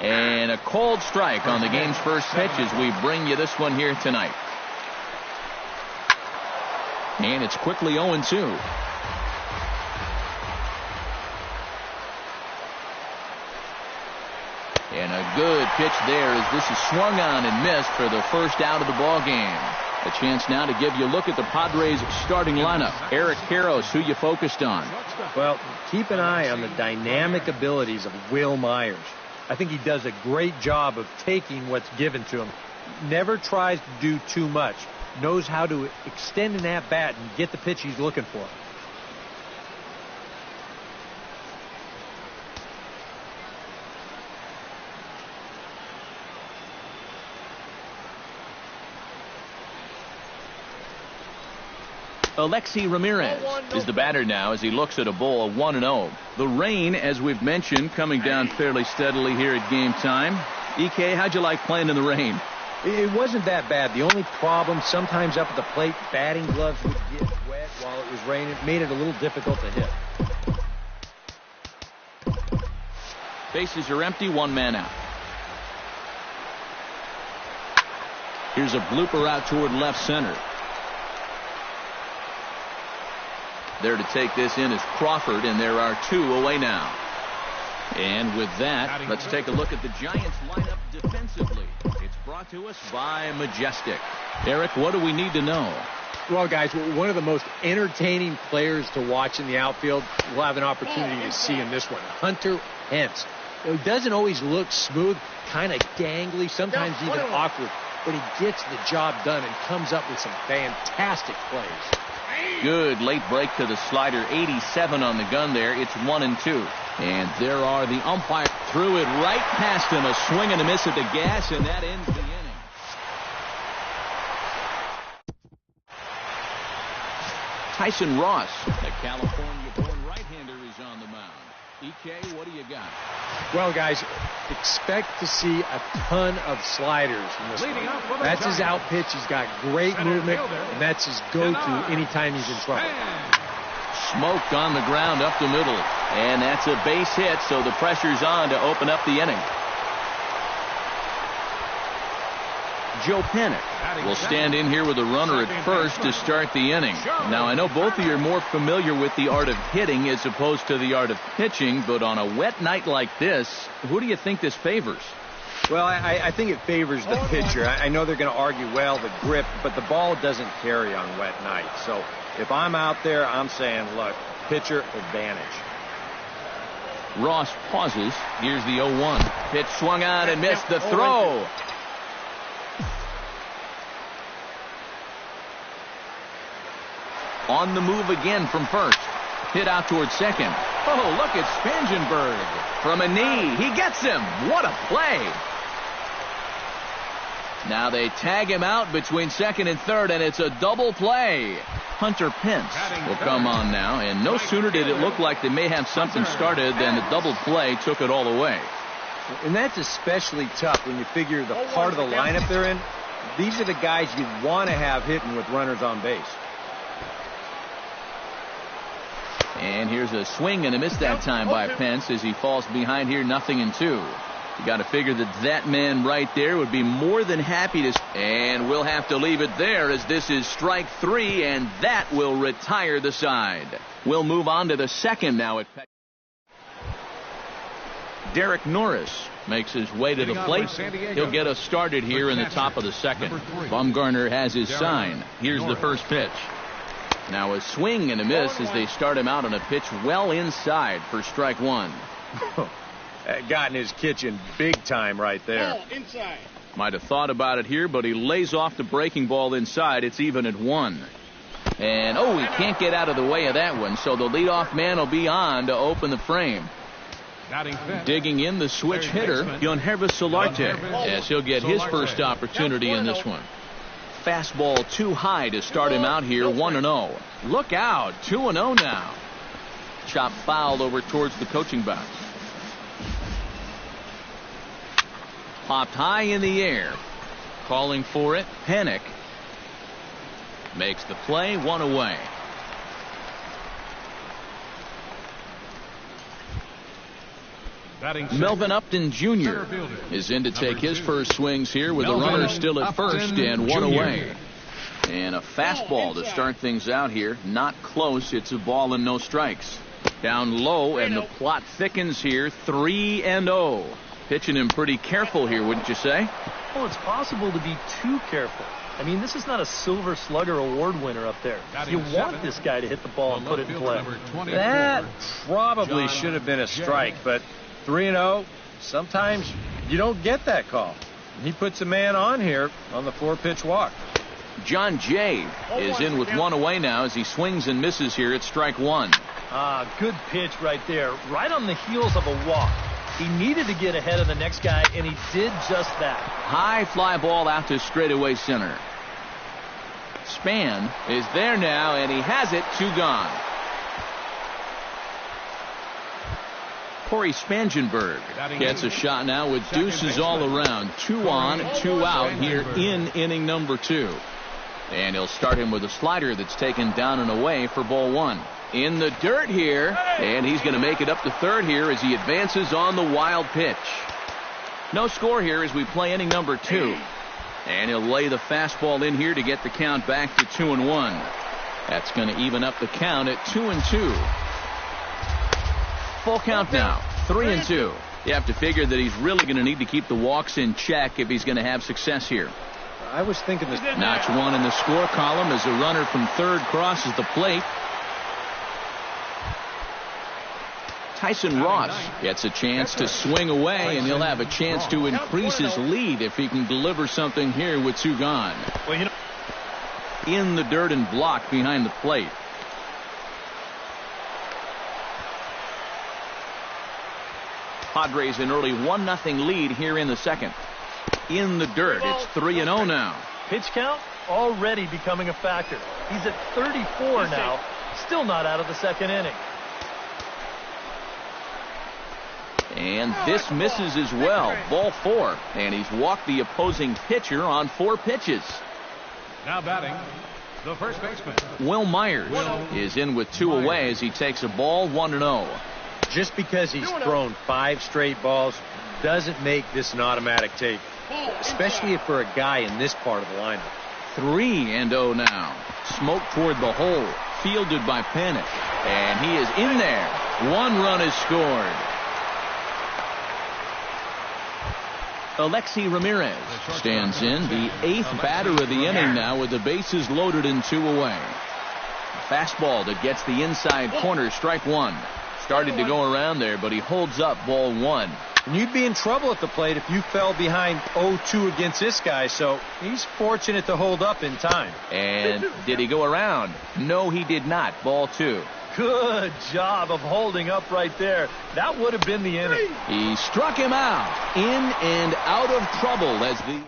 And a cold strike on the game's first pitch as we bring you this one here tonight. And it's quickly 0-2. And a good pitch there as this is swung on and missed for the first out of the ball game. A chance now to give you a look at the Padres starting lineup. Eric Karros, who you focused on? Well, keep an eye on the dynamic abilities of Will Myers. I think he does a great job of taking what's given to him. Never tries to do too much. Knows how to extend an at-bat and get the pitch he's looking for. Alexi Ramirez is the batter now as he looks at a bowl of 1-0. The rain, as we've mentioned, coming down fairly steadily here at game time. EK, how'd you like playing in the rain? It wasn't that bad. The only problem, sometimes up at the plate, batting gloves would get wet while it was raining. It made it a little difficult to hit. Bases are empty, one man out. Here's a blooper out toward left center. There to take this in is Crawford, and there are two away now. And with that, let's take a look at the Giants lineup defensively. It's brought to us by Majestic. Eric, what do we need to know? Well, guys, one of the most entertaining players to watch in the outfield, we'll have an opportunity to see in this one. Hunter Hence. He doesn't always look smooth, kind of gangly, sometimes even awkward, but he gets the job done and comes up with some fantastic plays. Good late break to the slider. 87 on the gun there. It's 1-2. And there are the umpire. Threw it right past him. A swing and a miss at the gas, and that ends the inning. Tyson Ross, the California-born right-hander, is on the mound. EK, what do you got? Well, guys, expect to see a ton of sliders in this one. That's his out pitch. He's got great movement, and that's his go-to anytime he's in trouble. Smoked on the ground up the middle, and that's a base hit, so the pressure's on to open up the inning. Joe Panik will stand in here with a runner at first to start the inning. Now, I know both of you are more familiar with the art of hitting as opposed to the art of pitching, but on a wet night like this, who do you think this favors? Well, I think it favors the pitcher. I know they're going to argue, well, the grip, but the ball doesn't carry on wet nights. So if I'm out there, I'm saying, look, pitcher advantage. Ross pauses. Here's the 0-1. Pitch swung on and missed the throw. On the move again from first. Hit out towards second. Oh, look at Spangenberg. From a knee. He gets him. What a play. Now they tag him out between second and third, and it's a double play. Hunter Pence will come on now, and no sooner did it look like they may have something started than the double play took it all away. And that's especially tough when you figure the part of the lineup they're in. These are the guys you want to have hitting with runners on base. And here's a swing and a miss that time by Pence as he falls behind here, 0-2. You got to figure that man right there would be more than happy to. And we'll have to leave it there as this is strike 3, and that will retire the side. We'll move on to the second now at Derek Norris makes his way to the plate. He'll get us started here in the top of the second. Bumgarner has his sign. Here's the first pitch. Now a swing and a miss as they start him out on a pitch well inside for strike 1. Got in his kitchen big time right there. Might have thought about it here, but he lays off the breaking ball inside. It's even at 1. And, he can't get out of the way of that one, so the leadoff man will be on to open the frame. Digging in the switch hitter, Yonhervis Solarte, as he'll get his first opportunity in this one. Fastball too high to start him out here, 1-0. Look out, 2-0 now. Chop fouled over towards the coaching box. Popped high in the air. Calling for it, Panik. Makes the play, 1 away. Melvin Upton Jr. is in to take his first swings here with a runner still at first and one away. And a fastball to start things out here. Not close. It's a ball and no strikes. Down low, and the plot thickens here. 3-0. Pitching him pretty careful here, wouldn't you say? Well, it's possible to be too careful. I mean, this is not a Silver Slugger award winner up there. You want this guy to hit the ball and put it in play. That probably should have been a strike, but 3-0, sometimes you don't get that call. He puts a man on here on the 4-pitch walk. John Jay is in with one away now as he swings and misses here at strike one. Good pitch right there, right on the heels of a walk. He needed to get ahead of the next guy, and he did just that. High fly ball out to straightaway center. Span is there now, and he has it. 2 gone. Corey Spangenberg gets a shot now with deuces all around. 2 on, 2 out here in inning number 2. And he'll start him with a slider that's taken down and away for ball 1. In the dirt here, and he's going to make it up to third here as he advances on the wild pitch. No score here as we play inning number 2. And he'll lay the fastball in here to get the count back to 2-1. That's going to even up the count at 2-2. Full count now, 3-2. You have to figure that he's really going to need to keep the walks in check if he's going to have success here. I was thinking this. Notch 1 in the score column as a runner from third crosses the plate. Tyson Ross gets a chance to swing away, and he'll have a chance to increase his lead if he can deliver something here with 2 gone. In the dirt and blocked behind the plate. Padres an early 1-0 lead here in the second. In the dirt, it's 3-0 now. Pitch count already becoming a factor. He's at 34 now, still not out of the second inning. And this misses as well. Ball 4. And he's walked the opposing pitcher on 4 pitches. Now batting, the first baseman. Will Myers is in with 2 away as he takes a ball 1-0. Just because he's thrown 5 straight balls doesn't make this an automatic take, especially for a guy in this part of the lineup. 3-0 now. Smoke toward the hole. Fielded by Panic. And he is in there. 1 run is scored. Alexi Ramirez stands in, the 8th batter of the inning now with the bases loaded and 2 away. Fastball that gets the inside corner, strike 1. Started to go around there, but he holds up ball 1. And you'd be in trouble at the plate if you fell behind 0-2 against this guy, so he's fortunate to hold up in time. And did he go around? No, he did not. Ball 2. Good job of holding up right there. That would have been the inning. He struck him out. In and out of trouble as the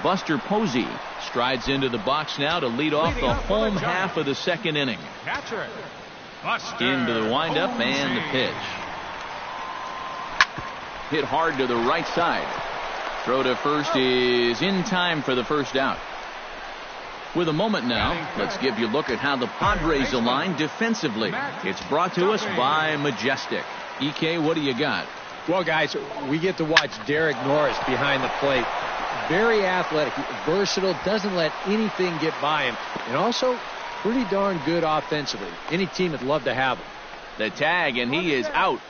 Buster Posey strides into the box now to lead off the home half of the second inning. Catcher, Into the windup and the pitch. Hit hard to the right side. Throw to first is in time for the first out. With a moment now, let's give you a look at how the Padres align defensively. It's brought to us by Majestic. EK, what do you got? Well, guys, we get to watch Derek Norris behind the plate. Very athletic, versatile, doesn't let anything get by him, and also pretty darn good offensively. Any team would love to have him. The tag, and he is out.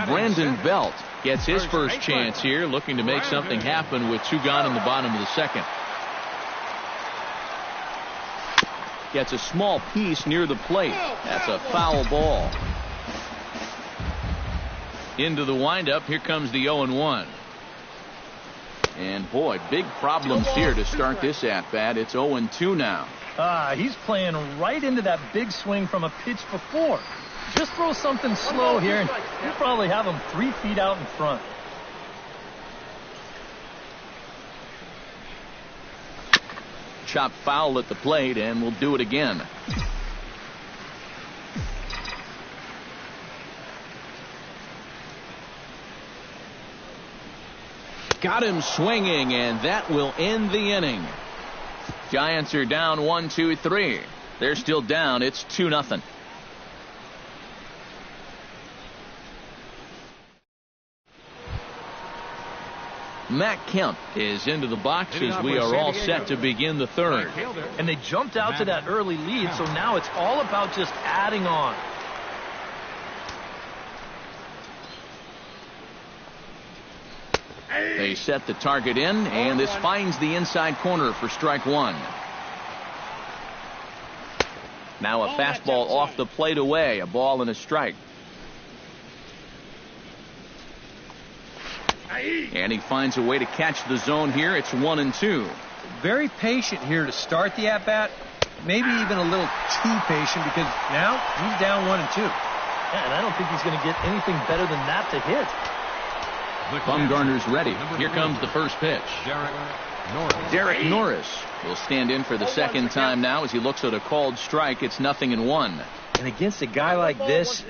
Brandon Belt gets his first chance here, looking to make something happen with 2 gone in the bottom of the second. Gets a small piece near the plate. That's a foul ball. Into the windup. Here comes the 0-1. And boy, big problems here to start this at-bat. It's 0-2 now. He's playing right into that big swing from a pitch before. Just throw something slow here, and you'll probably have him 3 feet out in front. Chop foul at the plate, and we'll do it again. Got him swinging, and that will end the inning. Giants are down 1-2-3. They're still down. It's 2-0. Matt Kemp is into the box as we are all set to begin the third. And they jumped out to that early lead, so now it's all about just adding on. They set the target in, and this finds the inside corner for strike one. Now a fastball off the plate away, a ball and a strike. And he finds a way to catch the zone here. It's 1-2. Very patient here to start the at-bat. Maybe even a little too patient because now he's down 1-2. Yeah, and I don't think he's going to get anything better than that to hit. Bumgarner's ready. Here comes the first pitch. Derek Norris will stand in for the second time now as he looks at a called strike. It's 0-1. And against a guy like this,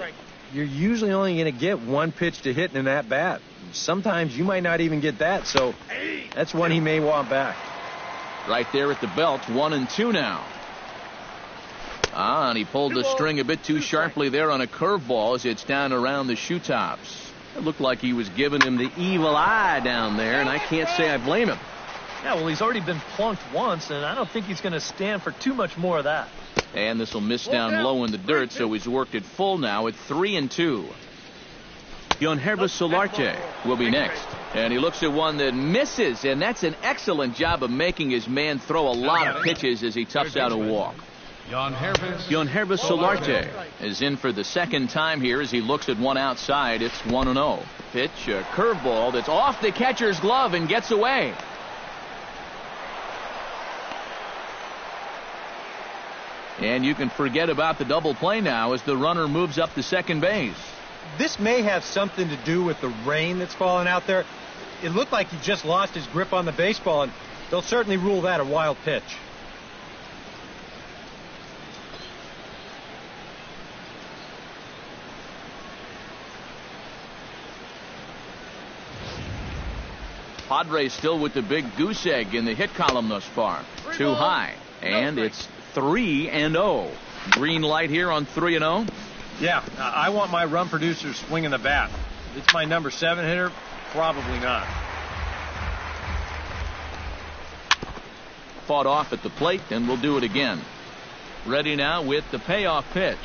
you're usually only going to get one pitch to hit in an at-bat. Sometimes you might not even get that, so that's one he may want back. Right there at the belt, 1-2 now. And he pulled the string a bit too sharply there on a curveball as it's down around the shoe tops. It looked like he was giving him the evil eye down there, and I can't say I blame him. Yeah, well, he's already been plunked once, and I don't think he's going to stand for too much more of that. And this will miss down low in the dirt, so he's worked it full now at 3-2. Yangervis Solarte will be next. And he looks at one that misses, and that's an excellent job of making his man throw a lot of pitches as he toughs out a walk. Yangervis Solarte is in for the second time here as he looks at one outside. It's 1-0. Pitch, a curveball that's off the catcher's glove and gets away. And you can forget about the double play now as the runner moves up to second base. This may have something to do with the rain that's falling out there. It looked like he just lost his grip on the baseball, and they'll certainly rule that a wild pitch. Padres still with the big goose egg in the hit column thus far. Too high. And it's 3-0. Green light here on 3-0. Yeah, I want my run producer swinging the bat. If it's my number 7 hitter, probably not. Fought off at the plate, and we'll do it again. Ready now with the payoff pitch.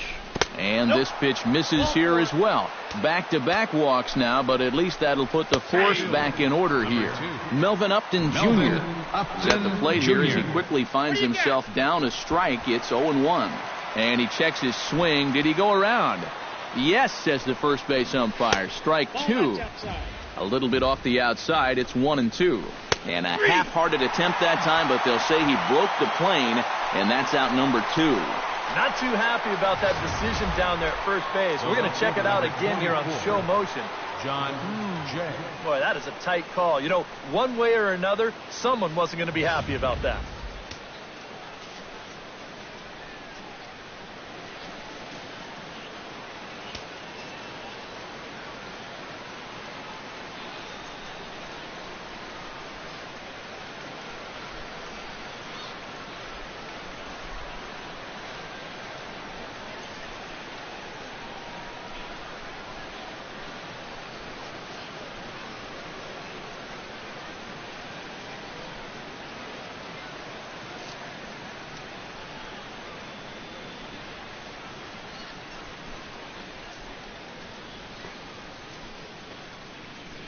And this pitch misses here as well. Back-to-back walks now, but at least that'll put the force back in order here. Melvin Upton Jr. is at the plate here as he quickly finds himself down a strike. It's 0-1. And he checks his swing. Did he go around? Yes, says the first base umpire. Strike two. A little bit off the outside. It's 1-2. And a half-hearted attempt that time, but they'll say he broke the plane, and that's out number 2. Not too happy about that decision down there at first base. We're going to check it out again here on show motion. John Jay. Boy, that is a tight call. You know, one way or another, someone wasn't going to be happy about that.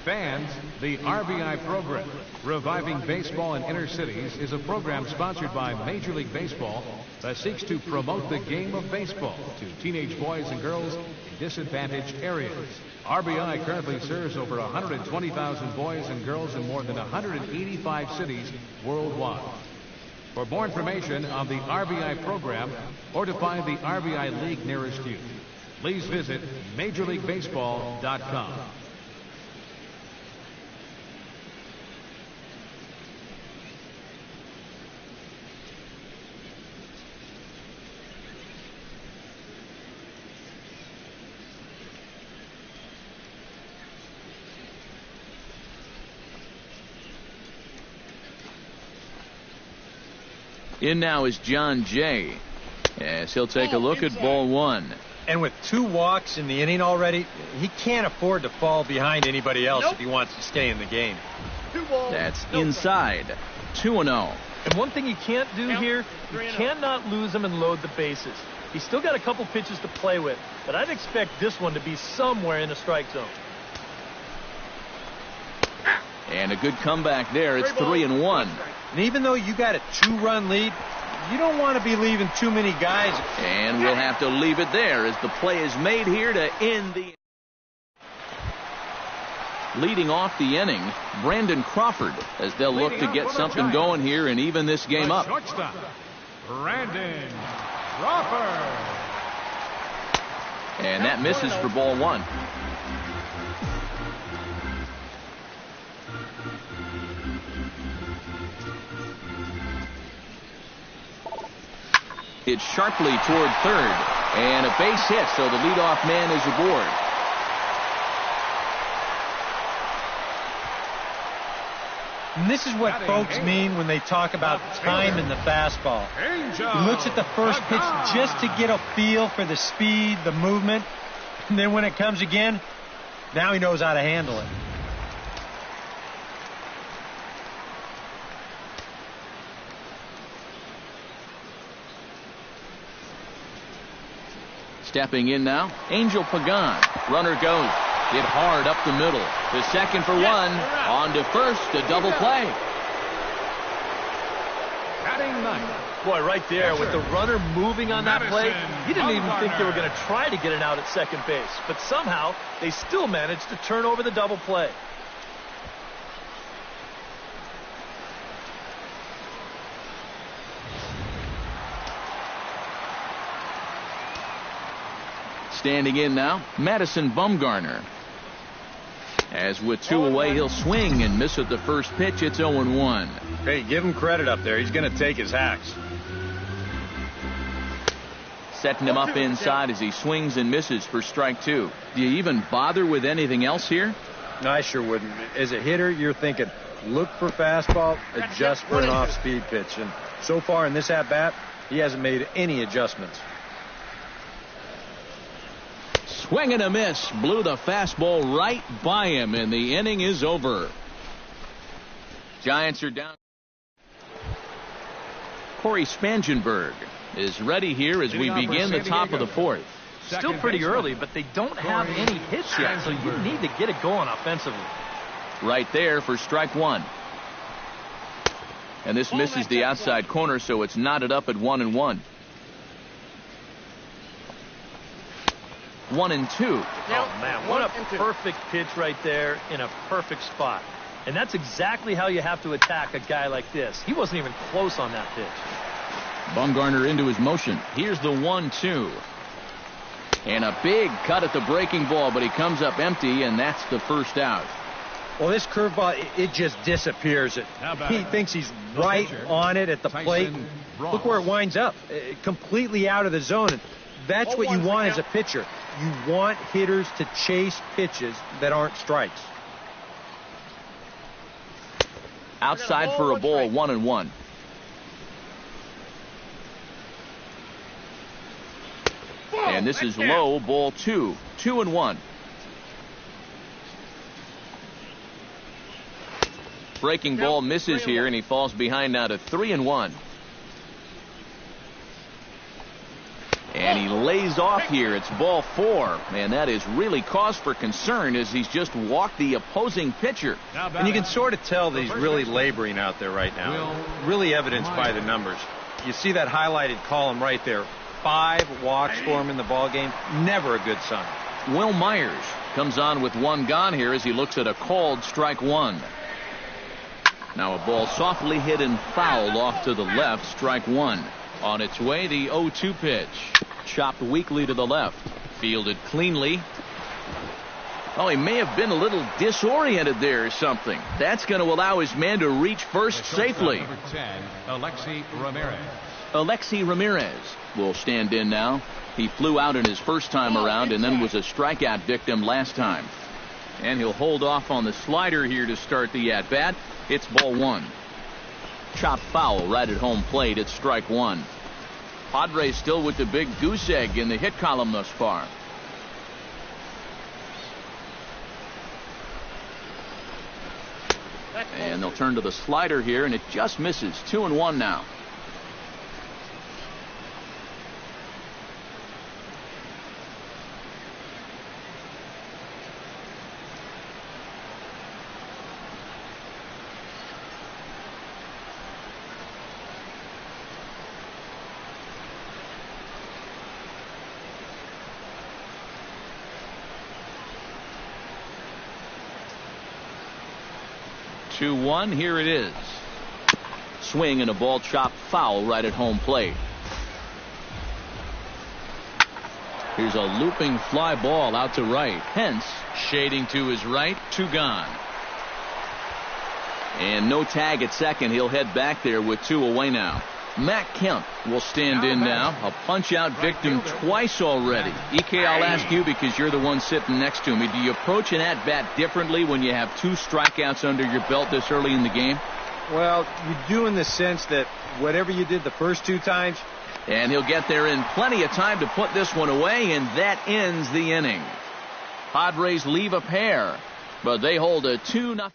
Fans, the RBI program, Reviving Baseball in Inner Cities, is a program sponsored by Major League Baseball that seeks to promote the game of baseball to teenage boys and girls in disadvantaged areas. RBI currently serves over 120,000 boys and girls in more than 185 cities worldwide. For more information on the RBI program or to find the RBI League nearest you, please visit MajorLeagueBaseball.com. In now is John Jay, as he'll take a look at ball one. And with 2 walks in the inning already, he can't afford to fall behind anybody else if he wants to stay in the game. That's inside. 2-0. And one thing you can't do here, you cannot lose him and load the bases. He's still got a couple pitches to play with, but I'd expect this one to be somewhere in the strike zone. And a good comeback there. It's 3-1. And even though you got a 2-run lead, you don't want to be leaving too many guys. And we'll have to leave it there as the play is made here to end the... Leading off the inning, Brandon Crawford, as they'll look to get something going here and even this game up. Shortstop, Brandon Crawford. And that misses for ball one. It's sharply toward third, and a base hit, so the leadoff man is aboard. And this is what folks mean when they talk about time in the fastball. He looks at the first pitch just to get a feel for the speed, the movement, and then when it comes again, now he knows how to handle it. Stepping in now, Angel Pagan. Runner goes. Hit hard up the middle. To second for one. On to first, a double play. Batting ninth. Boy, right there, with the runner moving on that play, he didn't even think they were going to try to get it out at second base. But somehow, they still managed to turn over the double play. Standing in now, Madison Bumgarner. As with two away, he'll swing and miss at the first pitch. It's 0-1. Hey, give him credit up there. He's going to take his hacks. Setting him up inside as he swings and misses for strike two. Do you even bother with anything else here? No, I sure wouldn't. As a hitter, you're thinking, look for fastball, adjust for an off-speed pitch. And so far in this at-bat, he hasn't made any adjustments. Swing and a miss. Blew the fastball right by him, and the inning is over. Giants are down. Corey Spangenberg is ready here as we begin the top of the fourth. Still pretty early, but they don't have any hits yet, so you need to get it going offensively. Right there for strike one. And this misses the outside corner, so it's knotted up at 1-1. 1-2. Oh, man, what a perfect pitch right there in a perfect spot. And that's exactly how you have to attack a guy like this. He wasn't even close on that pitch. Bumgarner into his motion. Here's the 1-2. And a big cut at the breaking ball, but he comes up empty, and that's the first out. Well, this curveball, it just disappears. He thinks he's right on it at the plate. Look where it winds up, completely out of the zone. And that's what you want as a pitcher. You want hitters to chase pitches that aren't strikes. Outside for a ball, 1-1. And this is low, ball two. 2-1. Breaking ball misses here, and he falls behind now to 3-1. And he lays off here. It's ball four. And that is really cause for concern as he's just walked the opposing pitcher. And you can sort of tell that he's really laboring out there right now. Really evidenced by the numbers. You see that highlighted column right there. 5 walks for him in the ballgame. Never a good sign. Will Myers comes on with one gone here as he looks at a called strike one. Now a ball softly hit and fouled off to the left. Strike one. On its way, the 0-2 pitch. Chopped weakly to the left. Fielded cleanly. Oh, he may have been a little disoriented there or something. That's going to allow his man to reach first safely. Number 10, Alexi Ramirez will stand in now. He flew out in his first time around and then was a strikeout victim last time. And he'll hold off on the slider here to start the at-bat. It's ball one. Chopped foul right at home plate. It's strike one. Padres still with the big goose egg in the hit column thus far. And they'll turn to the slider here, and it just misses. 2-1 now. Here it is. Swing and a ball chopped foul right at home plate. Here's a looping fly ball out to right. Hence shading to his right. 2 gone. And no tag at second. He'll head back there with 2 away now. Matt Kemp will stand in now. A punch-out victim twice already. EK, I'll ask you because you're the one sitting next to me. Do you approach an at-bat differently when you have 2 strikeouts under your belt this early in the game? Well, you do in the sense that whatever you did the first 2 times. And he'll get there in plenty of time to put this one away, and that ends the inning. Padres leave a pair, but they hold a 2-0.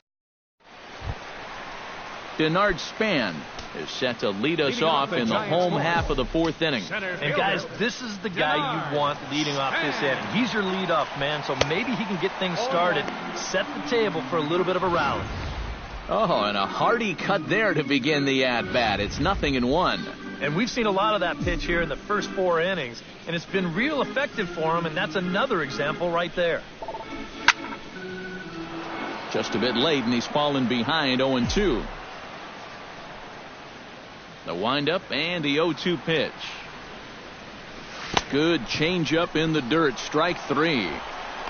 Denard Span is set to lead us off in the home half of the 4th inning. And guys, this is the guy you want leading off this inning. He's your leadoff man, so maybe he can get things started, set the table for a little bit of a rally. Oh, and a hearty cut there to begin the at-bat. It's 0-1. And we've seen a lot of that pitch here in the first 4 innings, and it's been real effective for him, and that's another example right there. Just a bit late, and he's fallen behind 0-2. The windup and the 0-2 pitch. Good changeup in the dirt. Strike 3.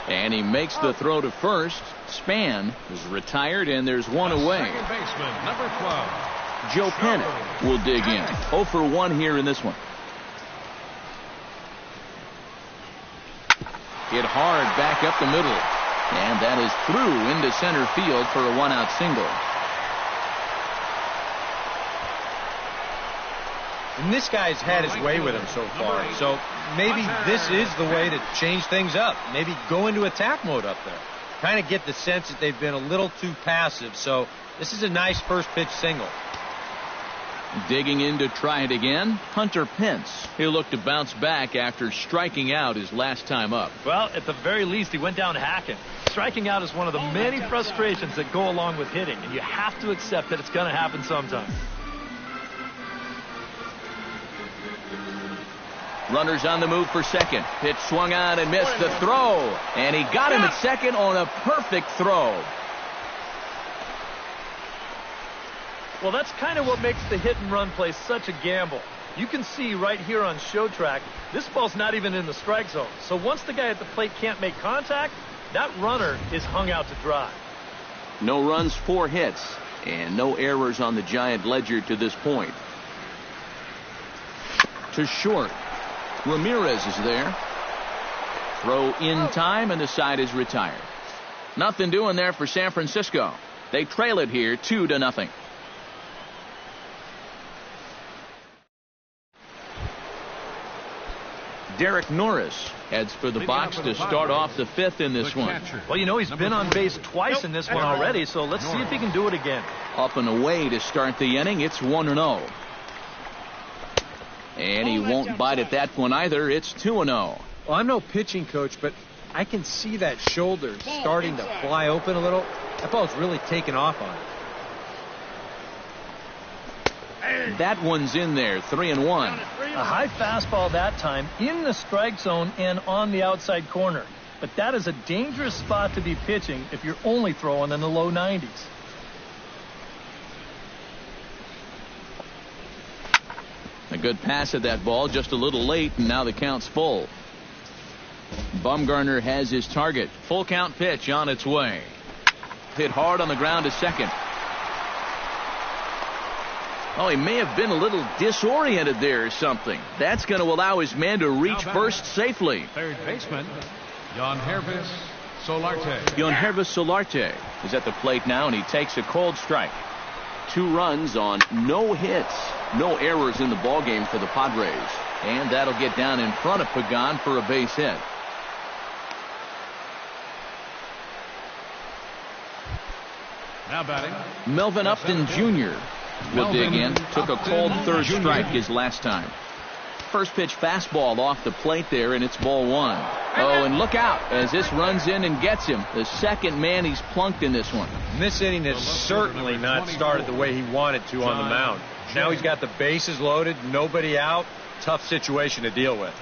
And he makes the throw to first. Span is retired, and there's 1 away. Second baseman, number 12. Joe Pennant will dig in. 0 for 1 here in this one. Hit hard back up the middle. And that is through into center field for a 1-out single. And this guy's had his way with him so far. So maybe this is the way to change things up. Maybe go into attack mode up there. Kind of get the sense that they've been a little too passive. So this is a nice first pitch single. Digging in to try it again, Hunter Pence. He'll look to bounce back after striking out his last time up. Well, at the very least, he went down hacking. Striking out is one of the many frustrations that go along with hitting, and you have to accept that it's going to happen sometime. Runners on the move for second. Pitch swung on and missed the throw. And he got him at second on a perfect throw. Well, that's kind of what makes the hit and run play such a gamble. You can see right here on show track, this ball's not even in the strike zone. So once the guy at the plate can't make contact, that runner is hung out to dry. No runs, 4 hits, and no errors on the Giant ledger to this point. To short. Ramirez is there. Throw in time, and the side is retired. Nothing doing there for San Francisco. They trail it here 2-0. Derek Norris heads for the box to start off the 5th in this one. Well, you know, he's been on base twice in this one already, so let's see if he can do it again. Up and away to start the inning. It's 1-0. And he won't bite at that one either. It's 2-0. Well, I'm no pitching coach, but I can see that shoulder starting to fly open a little. That ball's really taken off on it. That one's in there. 3-1. A high fastball that time in the strike zone and on the outside corner. But that is a dangerous spot to be pitching if you're only throwing in the low 90s. A good pass at that ball, just a little late, and now the count's full. Bumgarner has his target. Full count pitch on its way. Hit hard on the ground to second. Oh, he may have been a little disoriented there or something. That's going to allow his man to reach first safely. Third baseman, Yangervis Solarte. Yangervis Solarte is at the plate now, and he takes a cold strike. 2 runs on no hits. No errors in the ballgame for the Padres. And that'll get down in front of Pagan for a base hit. Now batting, Melvin Upton Jr. will dig in. Took a cold third strike his last time. First pitch fastball off the plate there, and it's ball 1. Oh, and look out as this runs in and gets him. The second man he's plunked in this one. And this inning has certainly not started the way he wanted to on the mound. Now he's got the bases loaded, nobody out. Tough situation to deal with.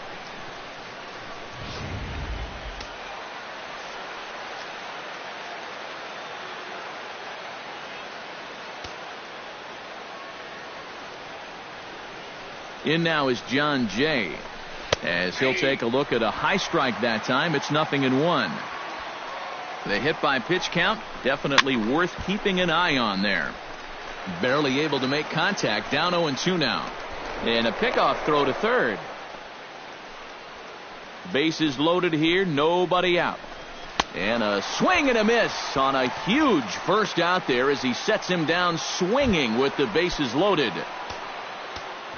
In now is John Jay, as he'll take a look at a high strike that time. It's 0-1. The hit by pitch count definitely worth keeping an eye on there. Barely able to make contact. Down 0-2 now. And a pickoff throw to third. Bases loaded here. Nobody out. And a swing and a miss on a huge first out there as he sets him down swinging with the bases loaded.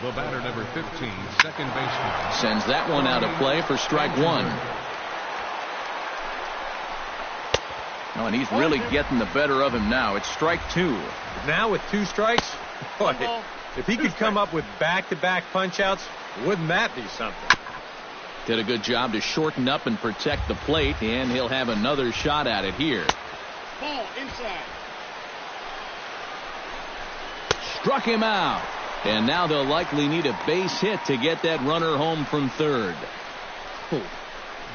the batter, number 15, second baseman. Sends that one out of play for strike 1. Oh, and he's really getting the better of him now. It's strike 2. Now with 2 strikes, boy, if he could come up with back-to-back punch-outs, wouldn't that be something? Did a good job to shorten up and protect the plate, and he'll have another shot at it here. Ball inside. Struck him out. And now they'll likely need a base hit to get that runner home from third.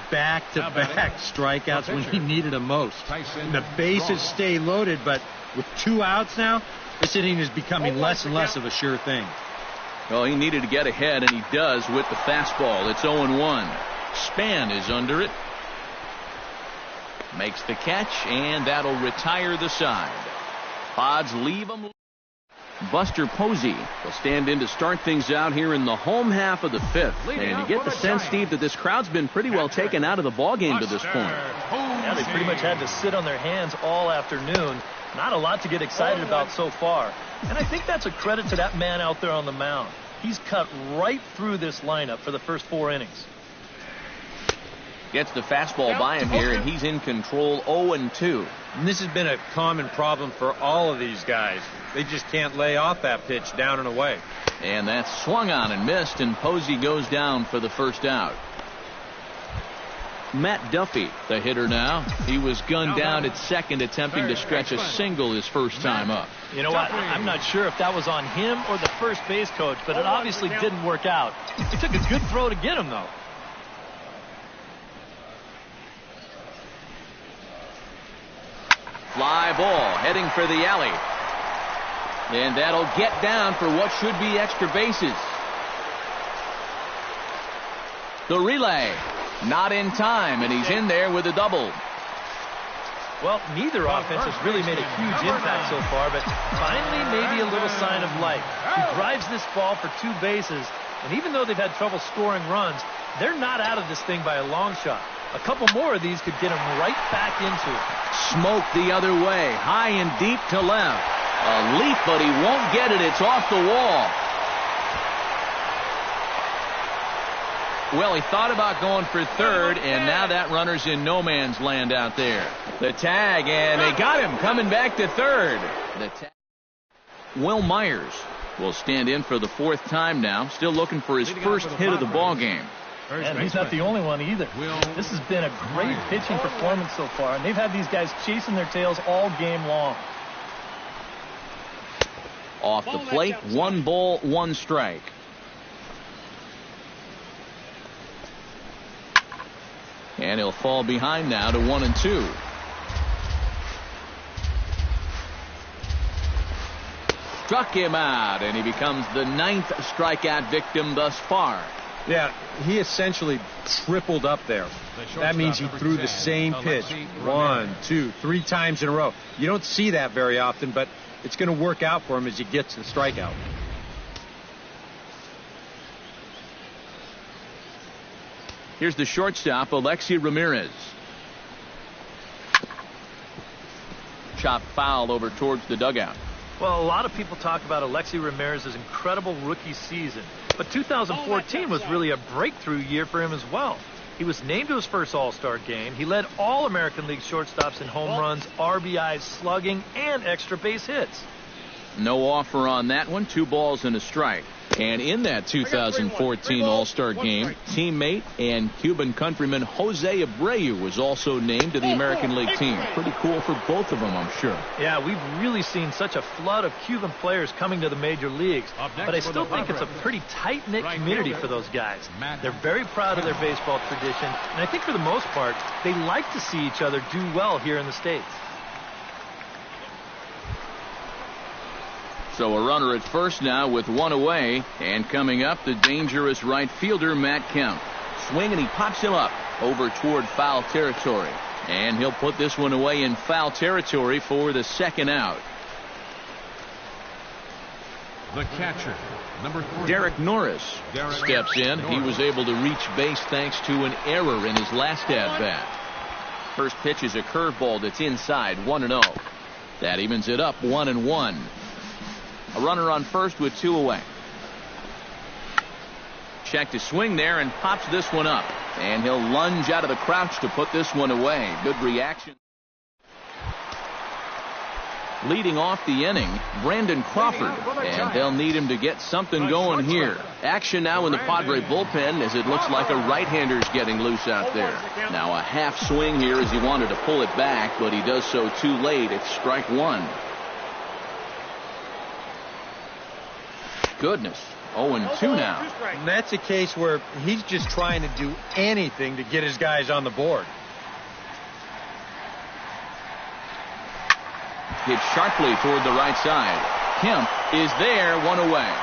Back-to-back strikeouts when he needed them most. And the bases stay loaded, but with 2 outs now, this inning is becoming less and less of a sure thing. Well, he needed to get ahead, and he does with the fastball. It's 0-1. Span is under it. Makes the catch, and that'll retire the side. Pods leave him. Buster Posey will stand in to start things out here in the home half of the 5th. And you get the sense, Steve, that this crowd's been pretty well taken out of the ballgame to this point. Yeah, they pretty much had to sit on their hands all afternoon. Not a lot to get excited about so far. And I think that's a credit to that man out there on the mound. He's cut right through this lineup for the first 4 innings. Gets the fastball by him here, and he's in control 0-2. And this has been a common problem for all of these guys. They just can't lay off that pitch down and away. And that's swung on and missed, and Posey goes down for the first out. Matt Duffy, the hitter now. He was gunned down at second, attempting to stretch a single his first time up. You know what? I'm not sure if that was on him or the first base coach, but it obviously didn't work out. It took a good throw to get him, though. Fly ball heading for the alley. And that'll get down for what should be extra bases. The relay. Not in time, and he's in there with a double. Well, neither offense has really made a huge impact so far, but finally maybe a little sign of life. He drives this ball for 2 bases, and even though they've had trouble scoring runs, they're not out of this thing by a long shot. A couple more of these could get him right back into it. Smoke the other way, high and deep to left. A leap, but he won't get it. It's off the wall. Well, he thought about going for third, and now that runner's in no man's land out there. The tag, and they got him coming back to third. Will Myers will stand in for the 4th time now, still looking for his first hit of the ball game. And he's not the only one either. This has been a great pitching performance so far, and they've had these guys chasing their tails all game long. Off the plate, 1 ball, 1 strike. And he'll fall behind now to 1-2. Struck him out, and he becomes the 9th strikeout victim thus far. Yeah, he essentially tripled up there. That means he threw the same pitch 1, 2, 3 times in a row. You don't see that very often, but it's going to work out for him as he gets the strikeout. Here's the shortstop, Alexi Ramirez. Chopped foul over towards the dugout. Well, a lot of people talk about Alexi Ramirez's incredible rookie season, but 2014 was really a breakthrough year for him as well. He was named to his first All-Star game. He led all American League shortstops in home runs, RBIs, slugging, and extra base hits. No offer on that one. 2 balls and a strike. And in that 2014 All-Star game, teammate and Cuban countryman Jose Abreu was also named to the American League team. Pretty cool for both of them, I'm sure. Yeah, we've really seen such a flood of Cuban players coming to the major leagues. But I still think it's a pretty tight-knit community for those guys. They're very proud of their baseball tradition, and I think for the most part, they like to see each other do well here in the States. So a runner at first now with 1 away. And coming up, the dangerous right fielder, Matt Kemp. Swing, and he pops him up over toward foul territory. And he'll put this one away in foul territory for the second out. The catcher, number 4. Derek Norris steps in. He was able to reach base thanks to an error in his last at-bat. First pitch is a curveball that's inside, 1-0. That evens it up, 1-1. A runner on first with 2 away. Check to swing there and pops this one up. And he'll lunge out of the crouch to put this one away. Good reaction. Leading off the inning, Brandon Crawford. And they'll need him to get something going here. Action now in the Padre bullpen as it looks like a right-hander's getting loose out there. Now a half swing here as he wanted to pull it back, but he does so too late. It's strike 1. Goodness, 0-2 now. And that's a case where he's just trying to do anything to get his guys on the board. Hit sharply toward the right side. Kemp is there, 1 away.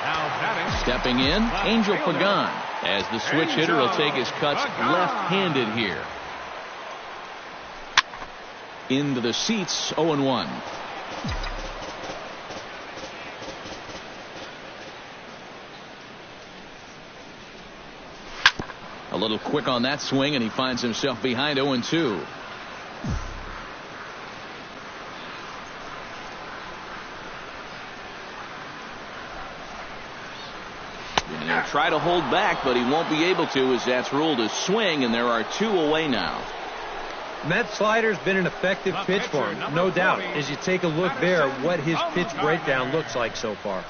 Now batting. Stepping in, Angel Pagan, as the switch hitter will take his cuts left-handed here. Into the seats, 0-1. A little quick on that swing, and he finds himself behind 0-2. And he'll try to hold back, but he won't be able to, as that's ruled a swing, and there are 2 away now. And that slider's been an effective pitch for him, no doubt. As you take a look there, what his pitch breakdown looks like so far.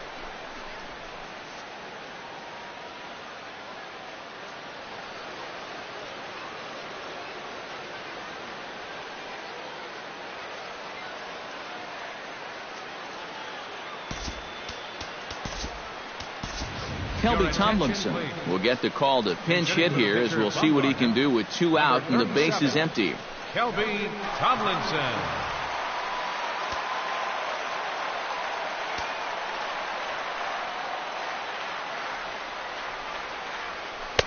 Kelby Tomlinson will get the call to pinch hit here, as we'll see what he can do with 2 out and the base is empty. Kelby Tomlinson.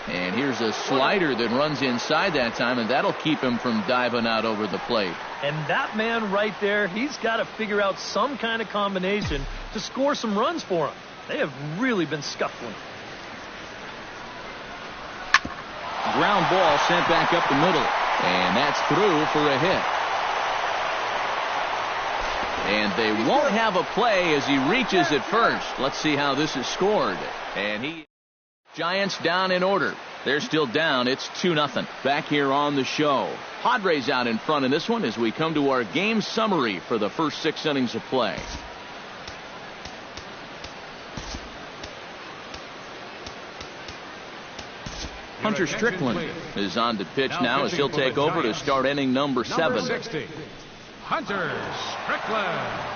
And here's a slider that runs inside that time, and that'll keep him from diving out over the plate. And that man right there, he's got to figure out some kind of combination to score some runs for him. They have really been scuffling. Ground ball sent back up the middle. And that's through for a hit. And they won't have a play as he reaches at first. Let's see how this is scored. And Giants down in order. They're still down. It's 2-0. Back here on the show. Padres out in front in this one as we come to our game summary for the first 6 innings of play. Hunter Strickland is on to pitch now as he'll take over to start inning number 7. 60, Hunter Strickland.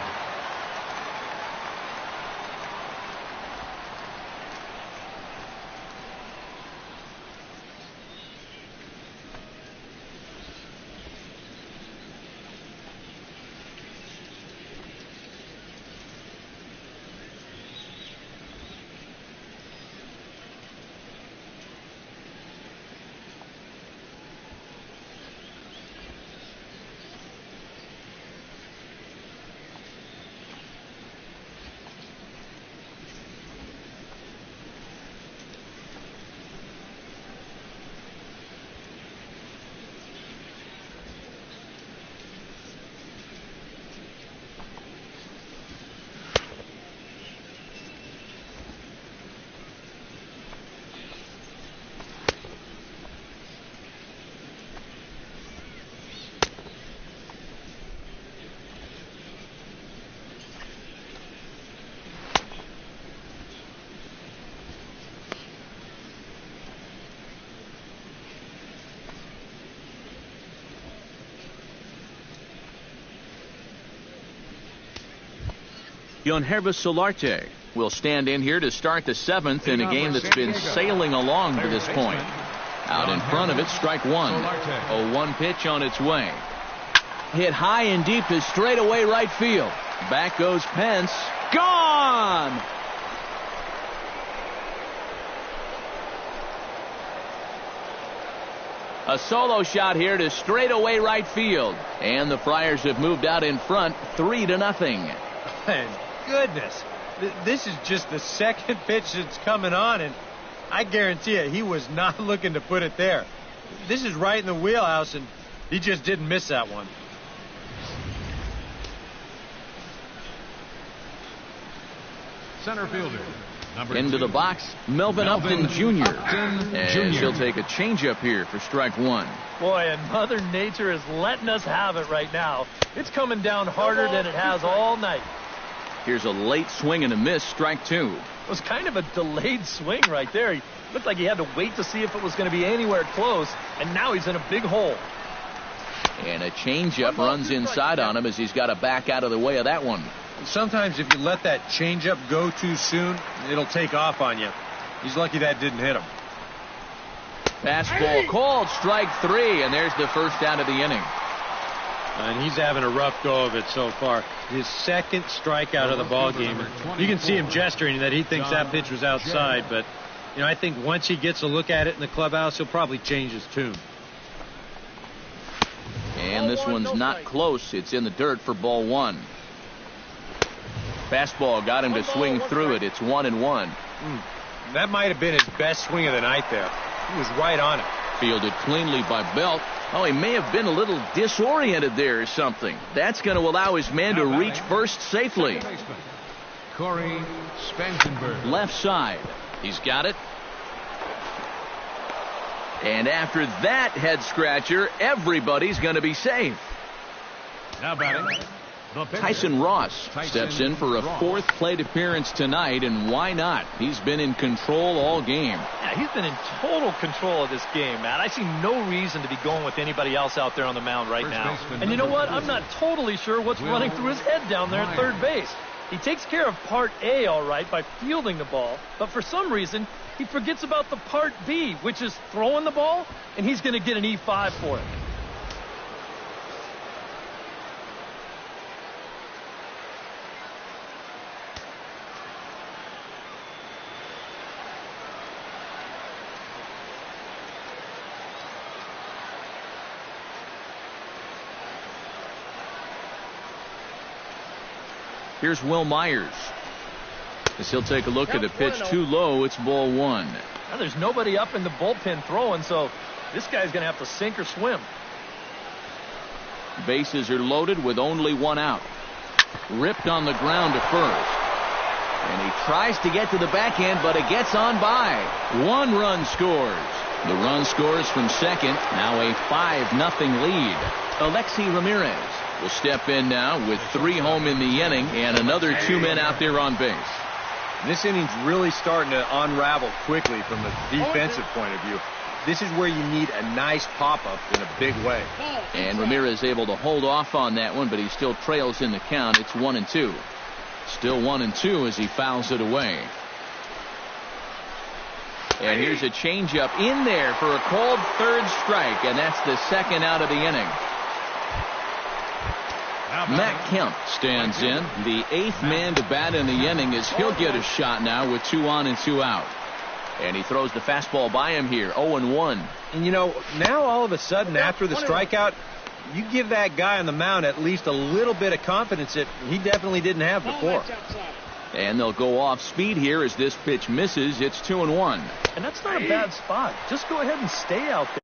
Yonhervis Solarte will stand in here to start the 7th in a game that's been sailing along to this point. Out in front of it, strike one. 0-1 pitch on its way. Hit high and deep to straightaway right field. Back goes Pence. Gone! A solo shot here to straightaway right field. And the Friars have moved out in front 3-0. Man, goodness. This is just the second pitch that's coming on, and I guarantee you he was not looking to put it there. This is right in the wheelhouse, and he just didn't miss that one. Center fielder. Into the box, Melvin Upton Jr. And he'll take a changeup here for strike one. Boy, and Mother Nature is letting us have it right now. It's coming down harder than it has all night. Here's a late swing and a miss, strike two. It was kind of a delayed swing right there. He looked like he had to wait to see if it was going to be anywhere close, and now he's in a big hole. And a changeup runs inside on him as he's got to back out of the way of that one. Sometimes if you let that changeup go too soon, it'll take off on you. He's lucky that didn't hit him. Fastball called, strike three, and there's the first out of the inning. And he's having a rough go of it so far. His second strikeout of the ball game. You can see him gesturing that he thinks that pitch was outside, but I think once he gets a look at it in the clubhouse, he'll probably change his tune. And this one's not close. It's in the dirt for ball one. Fastball got him to swing through it. It's 1-1. That might have been his best swing of the night there. He was right on it. Fielded cleanly by Belt. Oh, he may have been a little disoriented there or something. That's going to allow his man to reach first safely. Corey Spangenberg. Left side. He's got it. And after that head scratcher, everybody's going to be safe. Now batting. Tyson Ross steps in for a fourth plate appearance tonight, and why not? He's been in control all game. Yeah, he's been in total control of this game, Matt. I see no reason to be going with anybody else out there on the mound right now. And you know what? I'm not totally sure what's running through his head down there at third base. He takes care of part A all right by fielding the ball, but for some reason, he forgets about the part B, which is throwing the ball, and he's going to get an E5 for it. Here's Will Myers. As he'll take a look at a pitch too low, it's ball one. Now there's nobody up in the bullpen throwing, so this guy's going to have to sink or swim. Bases are loaded with only one out. Ripped on the ground to first. And he tries to get to the backhand, but it gets on by. 1 run scores. The run scores from second. Now a 5-0 lead. Alexi Ramirez will step in now with 3 home in the inning and another 2 men out there on base. This inning's really starting to unravel quickly from a defensive point of view. This is where you need a nice pop-up in a big way. And Ramirez able to hold off on that one, but he still trails in the count. It's 1-2. Still 1-2 as he fouls it away. And here's a changeup in there for a called third strike, and that's the second out of the inning. Matt Kemp stands in, the 8th man to bat in the inning, as he'll get a shot now with 2 on and 2 out. And he throws the fastball by him here, 0-1. And now all of a sudden after the strikeout, you give that guy on the mound at least a little bit of confidence that he definitely didn't have before. And they'll go off speed here as this pitch misses. It's 2-1. And that's not a bad spot. Just go ahead and stay out there.